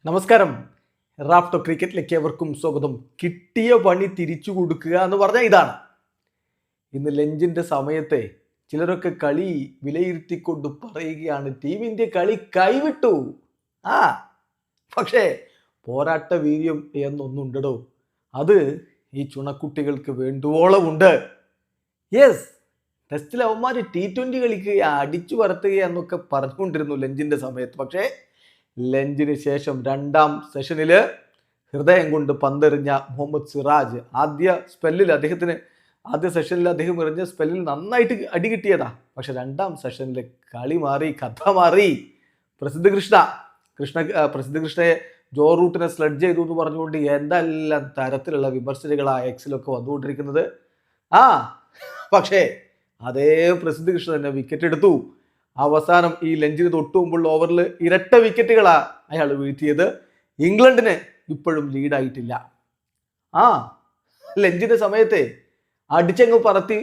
നമസ്കാരം. റാഫ്റ്റോ ക്രിക്കറ്റിലേക്ക് ഏവർക്കും സ്വാഗതം. കിട്ടിയ പണി തിരിച്ചു കൊടുക്കുക എന്ന് പറഞ്ഞാൽ ഇതാണ്. ഇന്ന് ലഞ്ചിന്റെ സമയത്തെ ചിലരൊക്കെ കളി വിലയിരുത്തിക്കൊണ്ട് പറയുകയാണ്, ടീം ഇന്ത്യ കളി കൈവിട്ടു. ആ പക്ഷേ പോരാട്ട വീര്യം എന്നൊന്നുണ്ടോ, അത് ഈ ചുണക്കുട്ടികൾക്ക് വേണ്ടുവോളം ഉണ്ട്. യെസ്, ടെസ്റ്റിൽ അവന്മാർ T20 കളിക്കുക, അടിച്ചു പറത്തുക എന്നൊക്കെ പറഞ്ഞുകൊണ്ടിരുന്നു ലഞ്ചിന്റെ സമയത്ത്. പക്ഷേ ലഞ്ചിന് ശേഷം രണ്ടാം സെഷനിൽ ഹൃദയം കൊണ്ട് പന്തെറിഞ്ഞ മുഹമ്മദ് സിറാജ് ആദ്യ സെഷനിൽ അദ്ദേഹം എറിഞ്ഞ സ്പെല്ലിൽ നന്നായിട്ട് അടി കിട്ടിയതാ. പക്ഷെ രണ്ടാം സെഷനിൽ കളി മാറി, കഥ മാറി. പ്രസിദ്ധ കൃഷ്ണയെ ജോ റൂട്ടിനെ സ്ലഡ് ചെയ്തു എന്ന് പറഞ്ഞുകൊണ്ട് എന്തെല്ലാം തരത്തിലുള്ള വിമർശനങ്ങളാ എക്സിലൊക്കെ വന്നുകൊണ്ടിരിക്കുന്നത്. പക്ഷേ അതേ പ്രസിദ്ധ കൃഷ്ണ തന്നെ വിക്കറ്റ് എടുത്തു. അവസാനം ഈ ലഞ്ചിന് തൊട്ടുമുമ്പുള്ള ഓവറിൽ ഇരട്ട വിക്കറ്റുകളാ അയാൾ വീഴ്ത്തിയത്. ഇംഗ്ലണ്ടിന് ഇപ്പോഴും ലീഡായിട്ടില്ല. ലഞ്ചിന്റെ സമയത്തെ അടിച്ചങ്ങ് പറത്തി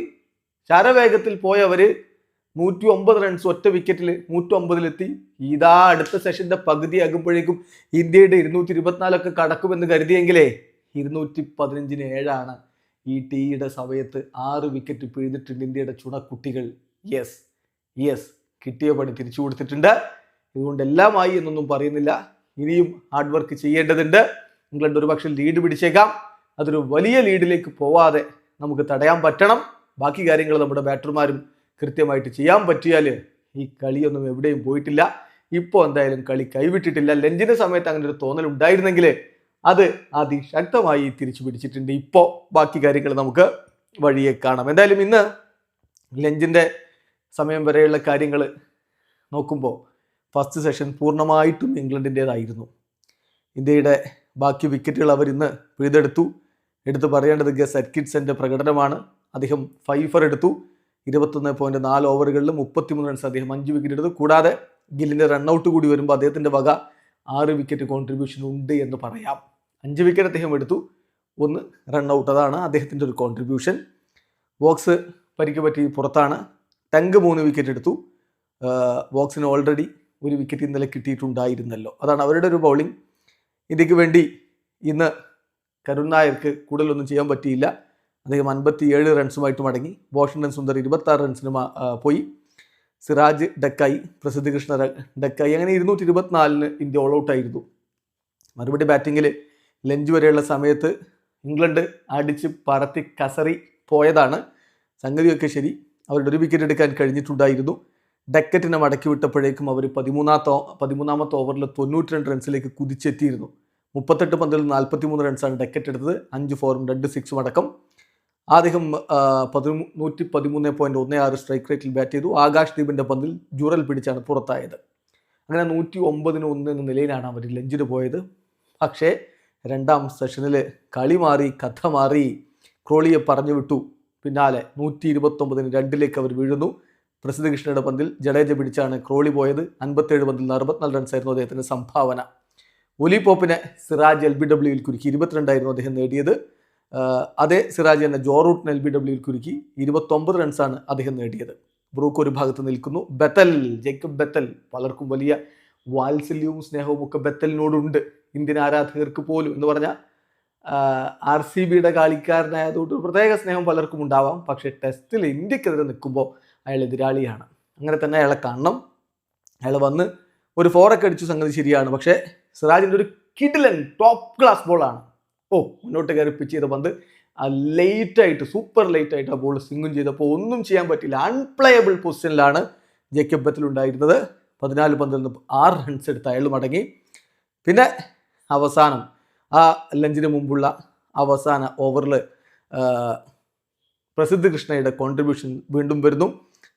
ശരവേഗത്തിൽ പോയവര് 109 റൺസ് ഒറ്റ വിക്കറ്റിൽ 109-ലെത്തി. ഇതാ അടുത്ത സെഷന്റെ പകുതി ആകുമ്പോഴേക്കും ഇന്ത്യയുടെ 224 കടക്കുമെന്ന് കരുതിയെങ്കിലേ 215-7 ഈ ടീയുടെ സമയത്ത് 6 വിക്കറ്റ് പിഴുതിട്ടുണ്ട് ഇന്ത്യയുടെ ചുണക്കുട്ടികൾ. യെസ്, കിട്ടിയ പണി തിരിച്ചു കൊടുത്തിട്ടുണ്ട്. ഇതുകൊണ്ട് എല്ലാമായി എന്നൊന്നും പറയുന്നില്ല, ഇനിയും ഹാർഡ് വർക്ക് ചെയ്യേണ്ടതുണ്ട്. ഇംഗ്ലണ്ട് ഒരു പക്ഷേ ലീഡ് പിടിച്ചേക്കാം. അതൊരു വലിയ ലീഡിലേക്ക് പോവാതെ നമുക്ക് തടയാൻ പറ്റണം. ബാക്കി കാര്യങ്ങൾ നമ്മുടെ ബാറ്റർമാരും കൃത്യമായിട്ട് ചെയ്യാൻ പറ്റിയാൽ ഈ കളിയൊന്നും എവിടെയും പോയിട്ടില്ല. ഇപ്പോൾ എന്തായാലും കളി കൈവിട്ടിട്ടില്ല. ലഞ്ചിന്റെ സമയത്ത് അങ്ങനെ ഒരു തോന്നൽ ഉണ്ടായിരുന്നെങ്കിൽ അത് അതിശക്തമായി തിരിച്ചു പിടിച്ചിട്ടുണ്ട്. ഇപ്പോൾ ബാക്കി കാര്യങ്ങൾ നമുക്ക് വഴിയെ കാണാം. എന്തായാലും ഇന്ന് ലഞ്ചിന്റെ സമയം വരെയുള്ള കാര്യങ്ങൾ നോക്കുമ്പോൾ ഫസ്റ്റ് സെഷൻ പൂർണ്ണമായിട്ടും ഇംഗ്ലണ്ടിൻ്റെതായിരുന്നു. ഇന്ത്യയുടെ ബാക്കി വിക്കറ്റുകൾ അവർ ഇന്ന് പിഴുതെടുത്തു. എടുത്തു പറയേണ്ടത് ഗസ് അറ്റ്കിൻസന്റെ പ്രകടനമാണ്. അദ്ദേഹം 5 എടുത്തു. 21.4 ഓവറുകളിൽ 33 റൺസ് അദ്ദേഹം 5 വിക്കറ്റ് എടുത്തു. കൂടാതെ ഗില്ലിന്റെ റൺഔട്ട് കൂടി വരുമ്പോൾ അദ്ദേഹത്തിന്റെ വക 6 വിക്കറ്റ് കോൺട്രിബ്യൂഷൻ ഉണ്ട് എന്ന് പറയാം. 5 വിക്കറ്റ് അദ്ദേഹം എടുത്തു, 1 റൺഔട്ട്, അതാണ് അദ്ദേഹത്തിന്റെ ഒരു കോൺട്രിബ്യൂഷൻ. വോക്സ് പരിക്ക് പറ്റി പുറത്താണ്. ടങ്ക് 3 വിക്കറ്റ് എടുത്തു. വോക്സിന് ഓൾറെഡി 1 വിക്കറ്റ് ഇന്നലെ കിട്ടിയിട്ടുണ്ടായിരുന്നല്ലോ. അതാണ് അവരുടെ ഒരു ബൗളിംഗ്. ഇന്ത്യക്ക് വേണ്ടി ഇന്ന് കരുൺ നായർക്ക് കൂടുതലൊന്നും ചെയ്യാൻ പറ്റിയില്ല. അദ്ദേഹം 57 റൺസുമായിട്ട് മടങ്ങി. വാഷിംഗ്ടൺ സുന്ദർ 26 റൺസിന് പോയി. സിറാജ് ഡക്കായി, പ്രസിദ്ധ കൃഷ്ണ ഡക്കായി. അങ്ങനെ 224 ഇന്ത്യ ഓൾ ഔട്ടായിരുന്നു. മറുപടി ബാറ്റിങ്ങിൽ ലഞ്ച് വരെയുള്ള സമയത്ത് ഇംഗ്ലണ്ട് അടിച്ച് പറത്തി കസറി പോയതാണ്. സംഗതിയൊക്കെ ശരി, അവരുടെ 1 വിക്കറ്റ് എടുക്കാൻ കഴിഞ്ഞിട്ടുണ്ടായിരുന്നു. ഡക്കറ്റിനെ മടക്കി വിട്ടപ്പോഴേക്കും അവർ 13ാമത്തെ ഓവറിൽ 92 റൺസിലേക്ക് കുതിച്ചെത്തിയിരുന്നു. 38 പന്തിൽ 43 റൺസാണ് ഡക്കറ്റ് എടുത്തത്. 5 4-ഉം 2 6-ഉം അടക്കം. അദ്ദേഹം 113.16 സ്ട്രൈക്ക് റേറ്റിൽ ബാറ്റ് ചെയ്തു. ആകാശ് ദീപിന്റെ പന്തിൽ ജുറൽ പിടിച്ചാണ് പുറത്തായത്. അങ്ങനെ 109-1 എന്ന നിലയിലാണ് അവർ ലഞ്ചിന് പോയത്. പക്ഷേ രണ്ടാം സെഷനിൽ കളി മാറി, കഥ മാറി. ക്രോളിയെ പറഞ്ഞു വിട്ടു. പിന്നാലെ 129-2 അവർ വീഴുന്നു. പ്രസിദ്ധ കൃഷ്ണയുടെ പന്തിൽ ജഡേജ പിടിച്ചാണ് ക്രോളി പോയത്. 57 പന്തിൽ 64 റൺസായിരുന്നു അദ്ദേഹത്തിന്റെ സംഭാവന. ഒലി പോപ്പിനെ സിറാജ് LBWയിൽ കുരുക്കി. 22 അദ്ദേഹം നേടിയത്. അതേ സിറാജ് തന്നെ ജോ റൂട്ടിന് LBWയിൽ കുരുക്കി. 29 റൺസാണ് അദ്ദേഹം നേടിയത്. ബ്രൂക്ക് ഒരു ഭാഗത്ത് നിൽക്കുന്നു. ജേക്കബ് ബെത്തൽ, പലർക്കും വലിയ വാത്സല്യവും സ്നേഹവും ഒക്കെ ബെത്തലിനോടുണ്ട്, ഇന്ത്യൻ ആരാധകർക്ക് പോലും. എന്ന് പറഞ്ഞാൽ RCBയുടെ കളിക്കാരനായതുകൊണ്ട് പ്രത്യേക സ്നേഹം പലർക്കും ഉണ്ടാവാം. പക്ഷേ ടെസ്റ്റിൽ ഇന്ത്യക്കെതിരെ നിൽക്കുമ്പോൾ അയാൾ എതിരാളിയാണ്. അങ്ങനെ തന്നെ അയാളെ കാണണം. അയാൾ വന്ന് ഒരു 4 അടിച്ചു, സംഗതി ശരിയാണ്. പക്ഷേ സിറാജിൻ്റെ ഒരു കിഡിലൻ ടോപ്പ് ക്ലാസ് ബോളാണ്. മുന്നോട്ട് കയറി പിച്ച് ചെയ്ത പന്ത് സൂപ്പർ ലേറ്റായിട്ട് ആ ബോൾ സ്വിങ്ങും ചെയ്തപ്പോൾ ഒന്നും ചെയ്യാൻ പറ്റില്ല. അൺപ്ലേയബിൾ പൊസിഷനിലാണ് ജേക്കബ് ബെത്തൽ ഉണ്ടായിരുന്നത്. 14 പന്തിൽ നിന്ന് 6 റൺസ് എടുത്ത് അയാൾ മടങ്ങി. പിന്നെ അവസാനം ആ ലഞ്ചിന് മുമ്പുള്ള അവസാന ഓവറിൽ പ്രസിദ്ധ കൃഷ്ണയുടെ കോൺട്രിബ്യൂഷൻ വീണ്ടും വരുന്നു.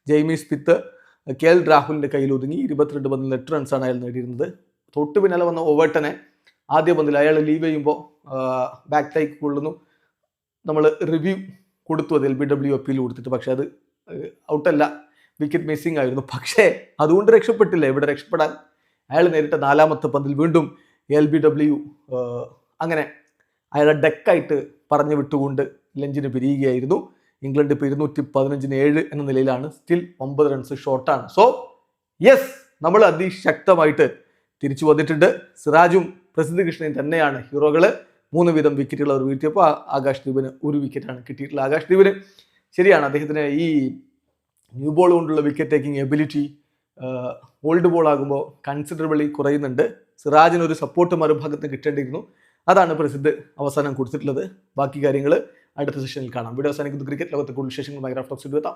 ജെയ്മി സ്മിത്ത് KL രാഹുലിൻ്റെ കയ്യിൽ ഒതുങ്ങി. 22 പന്തിൽ 8 റൺസാണ് അയാൾ നേടിയിരുന്നത്. തൊട്ട് പിന്നാലെ വന്ന ഓവർട്ടനെ ആദ്യ പന്തിൽ അയാൾ ലീവ് ചെയ്യുമ്പോൾ ബാക്ക് ടൈക്ക് കൊള്ളുന്നു. നമ്മൾ റിവ്യൂ കൊടുത്തു അത് LBW അപ്പീൽ കൊടുത്തിട്ട്. പക്ഷേ അത് ഔട്ടല്ല, വിക്കറ്റ് മിസ്സിംഗ് ആയിരുന്നു. പക്ഷേ അതുകൊണ്ട് രക്ഷപ്പെട്ടില്ല. ഇവിടെ രക്ഷപ്പെടാൻ അയാൾ നേരിട്ട 4ാമത്തെ പന്തിൽ വീണ്ടും LBW അങ്ങനെ അയാളെ ഡെക്കായിട്ട് പറഞ്ഞു വിട്ടുകൊണ്ട് ലഞ്ചിന് പിരിയുകയായിരുന്നു. ഇംഗ്ലണ്ട് ഇപ്പോൾ 215-7 എന്ന നിലയിലാണ്. സ്റ്റിൽ 9 റൺസ് ഷോർട്ടാണ്. സോ യെസ്, നമ്മൾ അതിശക്തമായിട്ട് തിരിച്ചു വന്നിട്ടുണ്ട്. സിറാജും പ്രസിദ്ധ് കൃഷ്ണയും തന്നെയാണ് ഹീറോകൾ. 3 വീതം വിക്കറ്റുകൾ അവർ വീഴ്ത്തിയപ്പോൾ ആകാശ് ദീപിന് 1 വിക്കറ്റാണ് കിട്ടിയിട്ടുള്ളത്. ആകാശ് ദീപിന് ശരിയാണ്, അദ്ദേഹത്തിന് ഈ ന്യൂ ബോൾ കൊണ്ടുള്ള wicket taking ability old ball ആകുമ്പോൾ കൺസിഡറബിളി കുറയുന്നുണ്ട്. സിറാജിന് ഒരു സപ്പോർട്ട് മറുഭാഗത്ത് കിട്ടേണ്ടിയിരുന്നു. അതാണ് പ്രസിദ്ധ് അവസാനം കൊടുത്തിട്ടുള്ളത്. ബാക്കി കാര്യങ്ങൾ അടുത്ത സെഷനിൽ കാണാം. വീഡിയോ അവസാനിക്കുന്ന ക്രിക്കറ്റ് ലോകത്തെ കൂടുതൽ വിശേഷങ്ങളുമായി റാഫ് ടോക്സ് എത്താം.